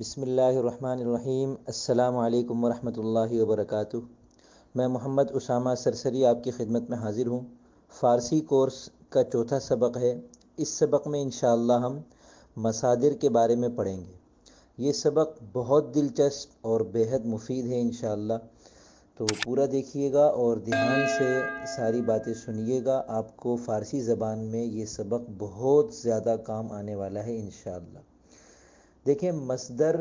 بسم اللہ الرحمن الرحیم۔ السلام علیکم ورحمۃ اللہ وبرکاتہ۔ میں محمد اسامہ سرسری آپ کی خدمت میں حاضر ہوں۔ فارسی کورس کا چوتھا سبق ہے۔ اس سبق میں انشاءاللہ ہم مصادر کے بارے میں پڑھیں گے۔ یہ سبق بہت دلچسپ اور بیحد مفید ہے انشاءاللہ، تو پورا دیکھیے گا اور دھیان سے ساری باتیں سنیے گا۔ آپ کو فارسی زبان میں یہ سبق بہت زیادہ کام آنے والا ہے انشاءاللہ۔ دیکھیں، مصدر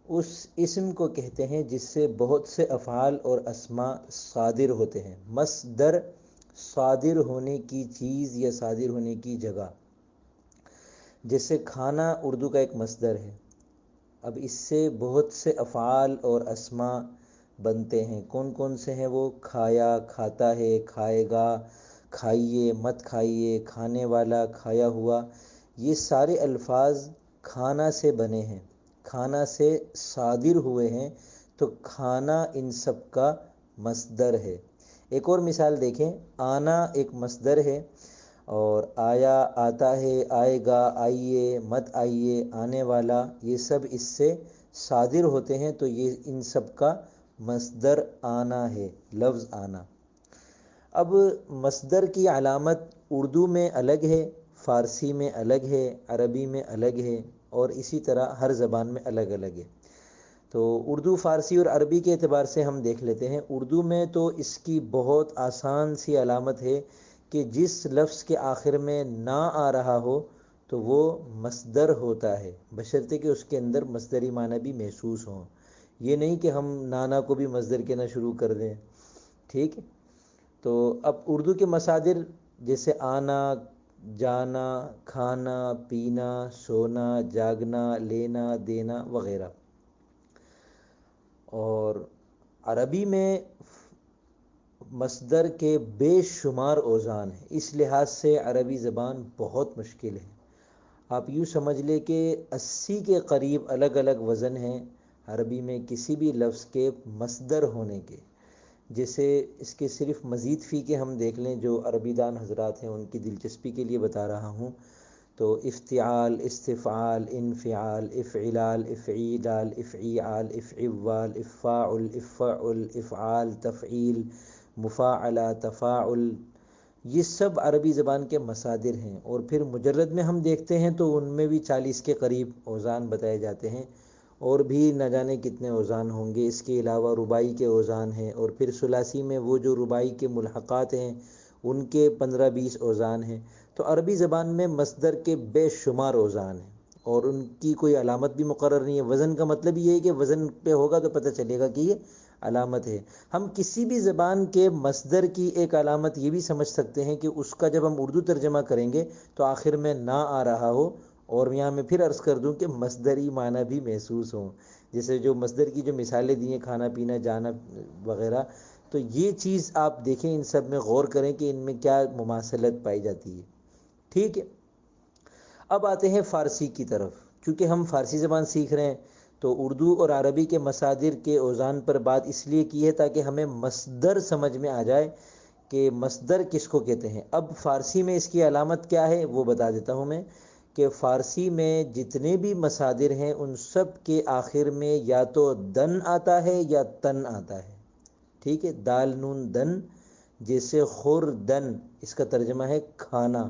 اس اسم کو کہتے ہیں جس سے بہت سے افعال اور اسماء صادر ہوتے ہیں۔ مصدر صادر ہونے کی چیز یا صادر ہونے کی جگہ، جیسے کھانا اردو کا ایک مصدر ہے۔ اب اس سے بہت سے افعال اور اسماء بنتے ہیں۔ کون کون سے ہیں وہ؟ کھایا، کھاتا ہے، کھائے گا، کھائیے، مت کھائیے، کھانے والا، کھایا ہوا۔ یہ سارے الفاظ کھانا سے بنے ہیں، کھانا سے صادر ہوئے ہیں، تو کھانا ان سب کا مصدر ہے۔ ایک اور مثال دیکھیں، آنا ایک مصدر ہے، اور آیا، آتا ہے، آئے گا، آئیے، مت آئیے، آنے والا، یہ سب اس سے صادر ہوتے ہیں، تو یہ ان سب کا مصدر آنا ہے، لفظ آنا۔ اب مصدر کی علامت اردو میں الگ ہے، فارسی میں الگ ہے، عربی میں الگ ہے، اور اسی طرح ہر زبان میں الگ الگ ہے۔ تو اردو، فارسی اور عربی کے اعتبار سے ہم دیکھ لیتے ہیں۔ اردو میں تو اس کی بہت آسان سی علامت ہے کہ جس لفظ کے آخر میں نا آ رہا ہو تو وہ مصدر ہوتا ہے، بشرطے کہ اس کے اندر مصدری معنی بھی محسوس ہوں۔ یہ نہیں کہ ہم نانا کو بھی مصدر کے نہ شروع کر دیں، ٹھیک ہے؟ تو اب اردو کے مصادر جیسے آنا، جانا، کھانا، پینا، سونا، جاگنا، لینا، دینا وغیرہ۔ اور عربی میں مصدر کے بے شمار اوزان ہیں، اس لحاظ سے عربی زبان بہت مشکل ہے۔ آپ یوں سمجھ لیں کہ 80 کے قریب الگ الگ وزن ہیں عربی میں کسی بھی لفظ کے مصدر ہونے کے۔ جیسے اس کے صرف مزید فی کے ہم دیکھ لیں، جو عربی دان حضرات ہیں ان کی دلچسپی کے لیے بتا رہا ہوں، تو افتعال، استفعال، انفعال، افعلال، افعیلال، افعیعال، افعوال، افاعل، افعل، افعال، تفعیل، مفاعلہ، تفاعل، یہ سب عربی زبان کے مصادر ہیں۔ اور پھر مجرد میں ہم دیکھتے ہیں تو ان میں بھی 40 کے قریب اوزان بتائے جاتے ہیں، اور بھی نہ جانے کتنے اوزان ہوں گے۔ اس کے علاوہ رباعی کے اوزان ہیں، اور پھر ثلاثی میں وہ جو رباعی کے ملحقات ہیں ان کے 15-20 اوزان ہیں۔ تو عربی زبان میں مصدر کے بے شمار اوزان ہیں، اور ان کی کوئی علامت بھی مقرر نہیں ہے۔ وزن کا مطلب یہ ہے کہ وزن پہ ہوگا تو پتہ چلے گا کہ یہ علامت ہے۔ ہم کسی بھی زبان کے مصدر کی ایک علامت یہ بھی سمجھ سکتے ہیں کہ اس کا جب ہم اردو ترجمہ کریں گے تو آخر میں نہ آ رہا ہو، اور یہاں میں پھر عرض کر دوں کہ مصدری معنی بھی محسوس ہوں۔ جیسے جو مصدر کی جو مثالیں دی ہیں، کھانا، پینا، جانا وغیرہ، تو یہ چیز آپ دیکھیں، ان سب میں غور کریں کہ ان میں کیا مماثلت پائی جاتی ہے، ٹھیک ہے؟ اب آتے ہیں فارسی کی طرف۔ چونکہ ہم فارسی زبان سیکھ رہے ہیں تو اردو اور عربی کے مصادر کے اوزان پر بات اس لیے کی ہے تاکہ ہمیں مصدر سمجھ میں آ جائے کہ مصدر کس کو کہتے ہیں۔ اب فارسی میں اس کی علامت کیا ہے وہ بتا دیتا ہوں میں، کہ فارسی میں جتنے بھی مصادر ہیں ان سب کے آخر میں یا تو دن آتا ہے یا تن آتا ہے، ٹھیک ہے؟ دال نون دن، جیسے خوردن، اس کا ترجمہ ہے کھانا،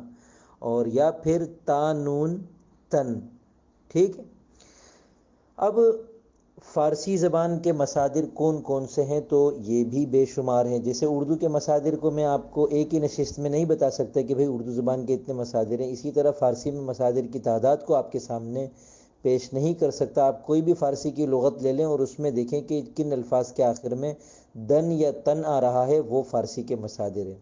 اور یا پھر تا نون تن، ٹھیک ہے؟ اب فارسی زبان کے مصادر کون کون سے ہیں تو یہ بھی بے شمار ہیں۔ جیسے اردو کے مصادر کو میں آپ کو ایک ہی نشست میں نہیں بتا سکتا کہ بھئی اردو زبان کے اتنے مصادر ہیں، اسی طرح فارسی میں مصادر کی تعداد کو آپ کے سامنے پیش نہیں کر سکتا۔ آپ کوئی بھی فارسی کی لغت لے لیں اور اس میں دیکھیں کہ کن الفاظ کے آخر میں دن یا تن آ رہا ہے، وہ فارسی کے مصادر ہیں۔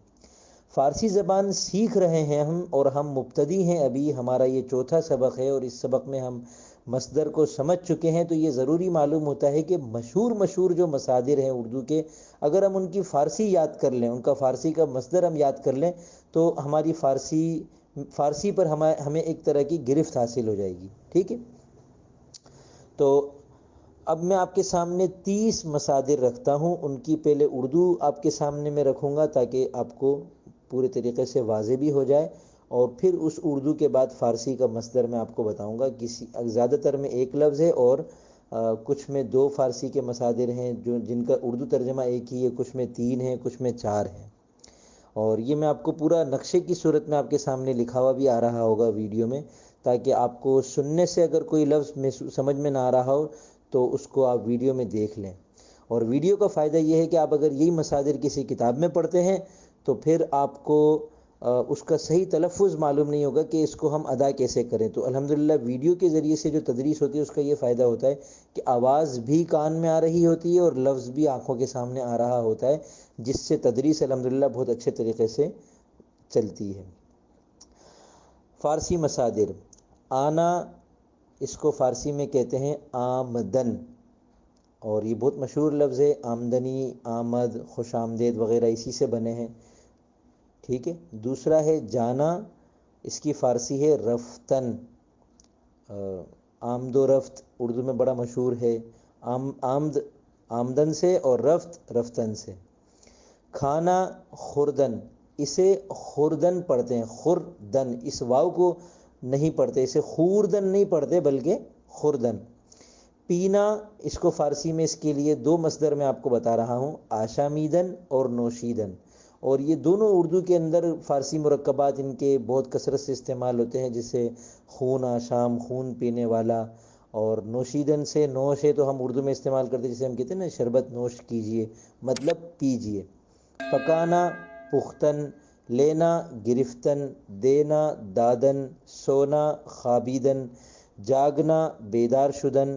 فارسی زبان سیکھ رہے ہیں ہم، اور ہم مبتدی ہیں ابھی، ہمارا یہ چوتھا سبق ہے، اور اس سبق میں ہم مصدر کو سمجھ چکے ہیں، تو یہ ضروری معلوم ہوتا ہے کہ مشہور جو مصادر ہیں اردو کے، اگر ہم ان کی فارسی یاد کر لیں، ان کا فارسی کا مصدر ہم یاد کر لیں، تو ہماری فارسی پر ہمیں ایک طرح کی گرفت حاصل ہو جائے گی، ٹھیک ہے؟ تو اب میں آپ کے سامنے 30 مصادر رکھتا ہوں، ان کی پہلے اردو آپ کے سامنے میں رکھوں گا تاکہ آپ کو پورے طریقے سے واضح بھی ہو جائے، اور پھر اس اردو کے بعد فارسی کا مصدر میں آپ کو بتاؤں گا۔ زیادہ تر میں ایک لفظ ہے اور کچھ میں 2 فارسی کے مصادر ہیں جن کا اردو ترجمہ ایک ہی ہے، کچھ میں 3 ہیں، کچھ میں 4 ہیں۔ اور یہ میں آپ کو پورا نقشے کی صورت میں آپ کے سامنے لکھا ہوا بھی آ رہا ہوگا ویڈیو میں، تاکہ آپ کو سننے سے اگر کوئی لفظ سمجھ میں نہ آ رہا ہو تو اس کو آپ ویڈیو میں دیکھ لیں۔ اور ویڈیو کا فائدہ یہ ہے کہ آپ اگر یہی مصادر کسی کتاب میں پڑھتے ہیں تو پھر آپ کو اس کا صحیح تلفظ معلوم نہیں ہوگا کہ اس کو ہم ادا کیسے کریں۔ تو الحمدللہ ویڈیو کے ذریعے سے جو تدریس ہوتی ہے اس کا یہ فائدہ ہوتا ہے کہ آواز بھی کان میں آ رہی ہوتی ہے اور لفظ بھی آنکھوں کے سامنے آ رہا ہوتا ہے، جس سے تدریس الحمدللہ بہت اچھے طریقے سے چلتی ہے۔ فارسی مصادر، آنا اس کو فارسی میں کہتے ہیں آمدن، اور یہ بہت مشہور لفظ ہے، آمدنی، آمد، خوش آمدید وغیرہ اسی سے بنے ہیں، ٹھیک ہے۔ دوسرا ہے جانا، اس کی فارسی ہے رفتن، آمد و رفت اردو میں بڑا مشہور ہے، آمد آمدن سے اور رفت رفتن سے۔ کھانا خوردن، اسے خوردن پڑھتے ہیں، خوردن، اس واو کو نہیں پڑھتے، اسے خوردن نہیں پڑھتے بلکہ خوردن۔ پینا، اس کو فارسی میں اس کے لیے 2 مصدر میں آپ کو بتا رہا ہوں، آشامیدن اور نوشیدن، اور یہ دونوں اردو کے اندر فارسی مرکبات ان کے بہت کثرت سے استعمال ہوتے ہیں، جیسے خون آشام، خون پینے والا، اور نوشیدن سے نوش ہے تو ہم اردو میں استعمال کرتے ہیں، جسے ہم کہتے ہیں نا شربت نوش کیجئے، مطلب پیجئے۔ پکانا پختن، لینا گرفتن، دینا دادن، سونا خوابیدن، جاگنا بیدار شدن،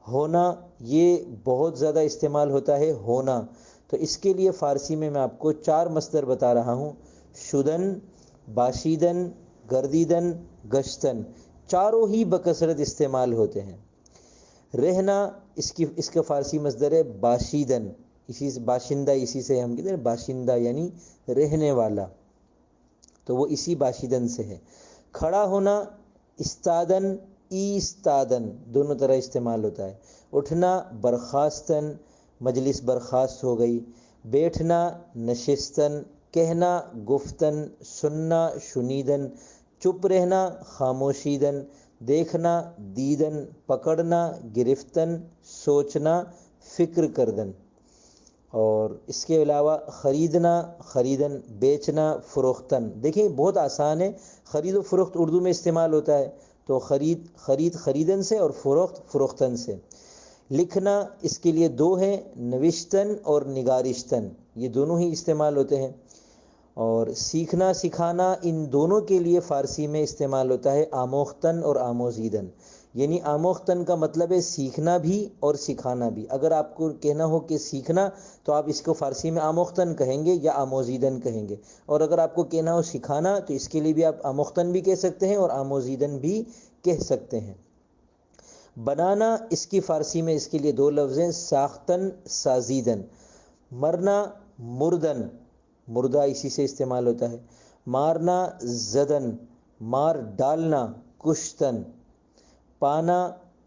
ہونا یہ بہت زیادہ استعمال ہوتا ہے ہونا، تو اس کے لیے فارسی میں آپ کو 4 مصدر بتا رہا ہوں، شدن، باشیدن، گردیدن، گشتن، چاروں ہی بکثرت استعمال ہوتے ہیں۔ رہنا، اس کا فارسی مصدر ہے باشیدن، اسی سے باشندہ، اسی سے ہم کہتے ہیں باشندہ یعنی رہنے والا، تو وہ اسی باشیدن سے ہے۔ کھڑا ہونا استادن، ایستادن، دونوں طرح استعمال ہوتا ہے۔ اٹھنا برخاستن، مجلس برخاست ہو گئی۔ بیٹھنا نشستن، کہنا گفتن، سننا شنیدن، چپ رہنا خاموشیدن، دیکھنا دیدن، پکڑنا گرفتن، سوچنا فکر کردن۔ اور اس کے علاوہ خریدنا خریدن، بیچنا فروختن، دیکھیں بہت آسان ہے، خرید و فروخت اردو میں استعمال ہوتا ہے، تو خرید خریدن سے اور فروخت فروختن سے۔ لکھنا، اس کے لیے 2 ہیں، نوشتن اور نگارشتن، یہ دونوں ہی استعمال ہوتے ہیں۔ اور سیکھنا سکھانا، ان دونوں کے لیے فارسی میں استعمال ہوتا ہے آموختن اور آموزیدن، یعنی آموختن کا مطلب ہے سیکھنا بھی اور سکھانا بھی۔ اگر آپ کو کہنا ہو کہ سیکھنا تو آپ اس کو فارسی میں آموختن کہیں گے یا آموزیدن کہیں گے، اور اگر آپ کو کہنا ہو سکھانا تو اس کے لیے بھی آپ آموختن بھی کہہ سکتے ہیں اور آموزیدن بھی کہہ سکتے ہیں۔ بنانا، اس کی فارسی میں اس کے لیے 2 لفظ ہیں، ساختن سازیدن۔ مرنا مردن، مردہ اسی سے استعمال ہوتا ہے۔ مارنا زدن، مار ڈالنا کشتن۔ پانا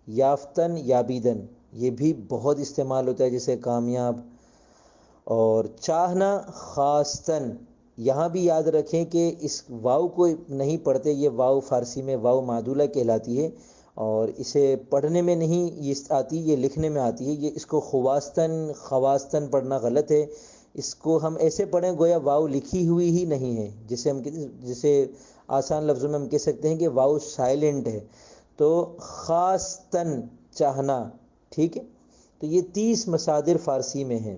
یافتن یابیدن، یہ بھی بہت استعمال ہوتا ہے جیسے کامیاب۔ اور چاہنا خواستن، یہاں بھی یاد رکھیں کہ اس واو کو نہیں پڑھتے، یہ واو فارسی میں واو معدولہ کہلاتی ہے، اور اسے پڑھنے میں نہیں یہ آتی، یہ لکھنے میں آتی ہے، یہ اس کو خواستن پڑھنا غلط ہے، اس کو ہم ایسے پڑھیں گویا واو لکھی ہوئی ہی نہیں ہے، جسے آسان لفظوں میں ہم کہہ سکتے ہیں کہ واو سائلنٹ ہے، تو خواستن چاہنا، ٹھیک ہے۔ تو یہ 30 مصادر فارسی میں ہیں۔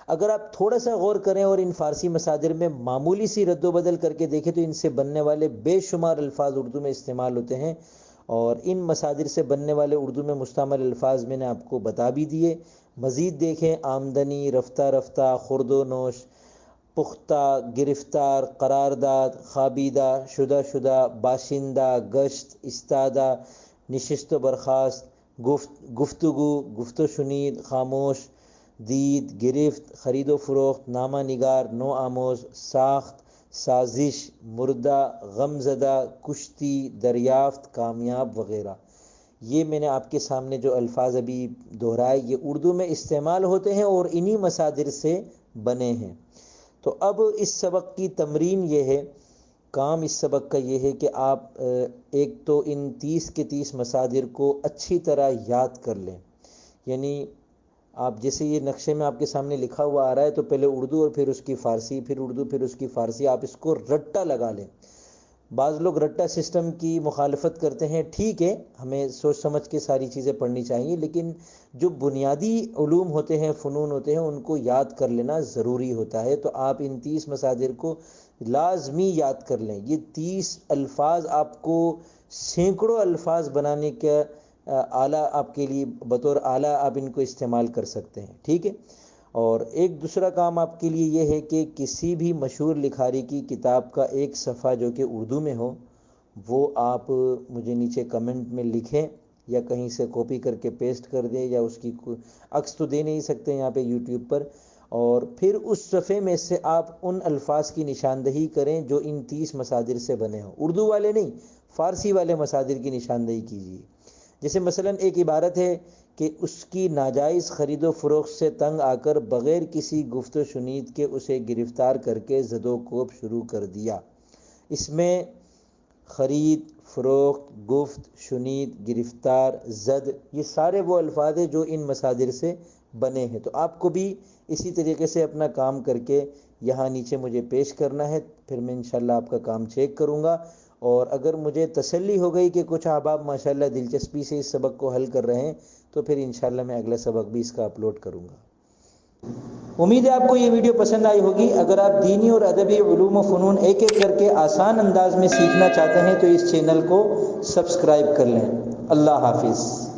اگر آپ تھوڑا سا غور کریں اور ان فارسی مصادر میں معمولی سی رد و بدل کر کے دیکھیں تو ان سے بننے والے بے شمار الفاظ اردو میں استعمال ہوتے ہیں، اور ان مصادر سے بننے والے اردو میں مستعمل الفاظ میں نے آپ کو بتا بھی دیے۔ مزید دیکھیں، آمدنی، رفتہ رفتہ، خورد و نوش، پختہ، گرفتار، قرارداد، خوابیدہ، شدہ، باشندہ، گشت، استادہ، نشست و برخاست، گفتگو، گفت و شنید، خاموش، دید، گرفت، خرید و فروخت، نامہ نگار، نو آموز، ساخت، سازش، مردہ، غم زدہ، کشتی، دریافت، کامیاب وغیرہ۔ یہ میں نے آپ کے سامنے جو الفاظ ابھی دہرائے یہ اردو میں استعمال ہوتے ہیں اور انہی مصادر سے بنے ہیں۔ تو اب اس سبق کی تمرین یہ ہے، کام اس سبق کا یہ ہے کہ آپ ایک تو ان 30 کے 30 مصادر کو اچھی طرح یاد کر لیں. یعنی آپ جیسے یہ نقشے میں آپ کے سامنے لکھا ہوا آ رہا ہے تو پہلے اردو اور پھر اس کی فارسی، پھر اردو پھر اس کی فارسی، آپ اس کو رٹا لگا لیں. بعض لوگ رٹا سسٹم کی مخالفت کرتے ہیں، ٹھیک ہے، ہمیں سوچ سمجھ کے ساری چیزیں پڑھنی چاہیے، لیکن جو بنیادی علوم ہوتے ہیں، فنون ہوتے ہیں، ان کو یاد کر لینا ضروری ہوتا ہے. تو آپ ان 30 مصادر کو لازمی یاد کر لیں. یہ 30 الفاظ آپ کو سینکڑوں الفاظ بنانے کا آلہ آپ کے لیے بطور آلہ آپ ان کو استعمال کر سکتے ہیں. ٹھیک ہے. اور ایک دوسرا کام آپ کے لیے یہ ہے کہ کسی بھی مشہور لکھاری کی کتاب کا ایک صفحہ جو کہ اردو میں ہو وہ آپ مجھے نیچے کمنٹ میں لکھیں، یا کہیں سے کاپی کر کے پیسٹ کر دیں، یا اس کی عکس تو دے نہیں سکتے یہاں پہ یوٹیوب پر. اور پھر اس صفحے میں سے آپ ان الفاظ کی نشاندہی کریں جو ان 30 مصادر سے بنے ہوں. اردو والے نہیں، فارسی والے مصادر کی نشاندہی کیجیے. جیسے مثلا ایک عبارت ہے کہ اس کی ناجائز خرید و فروخت سے تنگ آ کر بغیر کسی گفت و شنید کے اسے گرفتار کر کے زد و کوب شروع کر دیا. اس میں خرید، فروخت، گفت، شنید، گرفتار، زد، یہ سارے وہ الفاظ ہیں جو ان مصادر سے بنے ہیں. تو آپ کو بھی اسی طریقے سے اپنا کام کر کے یہاں نیچے مجھے پیش کرنا ہے، پھر میں انشاءاللہ آپ کا کام چیک کروں گا. اور اگر مجھے تسلی ہو گئی کہ کچھ احباب ماشاءاللہ دلچسپی سے اس سبق کو حل کر رہے ہیں تو پھر انشاءاللہ میں اگلا سبق بھی اس کا اپلوڈ کروں گا. امید ہے آپ کو یہ ویڈیو پسند آئی ہوگی. اگر آپ دینی اور ادبی علوم و فنون ایک ایک کر کے آسان انداز میں سیکھنا چاہتے ہیں تو اس چینل کو سبسکرائب کر لیں. اللہ حافظ.